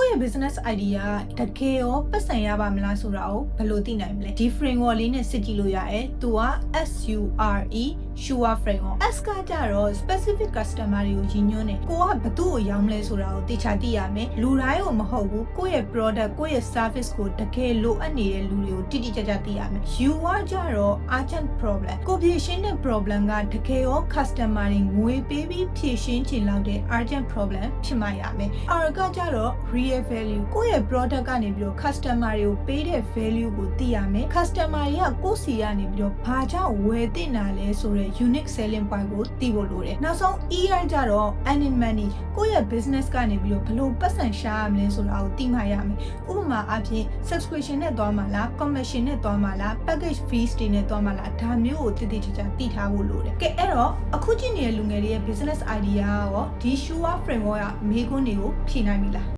ရဲ့ business idea တကယ်ရောပတ်စံရပါမလားဆိုတာကိုဘယ်လိုသိနိုင်မလဲဒီ framework လေးနဲ့စစ်ကြည့်လို့ရတယ်သူက SURE Sure framework S ကကြတော့ specific customer တွေကိုရည်ညွှန်းတယ်ကိုကဘသူ့ကိုရောင်းမလဲဆိုတာကိုသိချသိရမယ်လူတိုင်းကိုမဟုတ်ဘူးကိုယ့်ရဲ့ product ကိုယ့်ရဲ့ service ကိုတကယ်လိုအပ်နေတဲ့လူတွေကိုတိတိကျကျသိရမယ် U ကကြတော့ urgent problem ကိုဖြေရှင်းတဲ့ problem ကတကယ်ရော customer တွေငွေပေးပြီးဖြေရှင်းချင်လောက်တဲ့ urgent problem ဖြစ်မှရမယ် R ကကြတော့ real value ကိုယ့်ရဲ့ product ကနေပြီးတော့ customer တွေကိုပေးတဲ့ value ကိုသိရမယ် customer တွေကကိုယ့်စီကနေပြီးတော့ဘာကြောင့်ဝယ်သင့်တာလဲဆိုတဲ့ unique selling point ကိုသိဖို့လိုတယ်နောက်ဆုံး ER ကြတော့ earning money ကိုယ့်ရဲ့ business ကနေပြီးတော့ဘယ်လိုပတ်စံရှာရမလဲဆိုတာကိုသိမှရမယ်ဥပမာအဖြစ် subscription နဲ့သွားမှာလား commission နဲ့သွားမှာလား package fees တွေနဲ့သွားမှာလားဒါမျိုးကိုတိတိကျကျသိထားဖို့လိုတယ်ကဲအဲ့တော့အခုကြည့်နေတဲ့လူငယ်တွေရဲ့ business idea ရောဒီ Sure framework ကမေးခွန်းတွေကိုဖြေနိုင်ပြီလား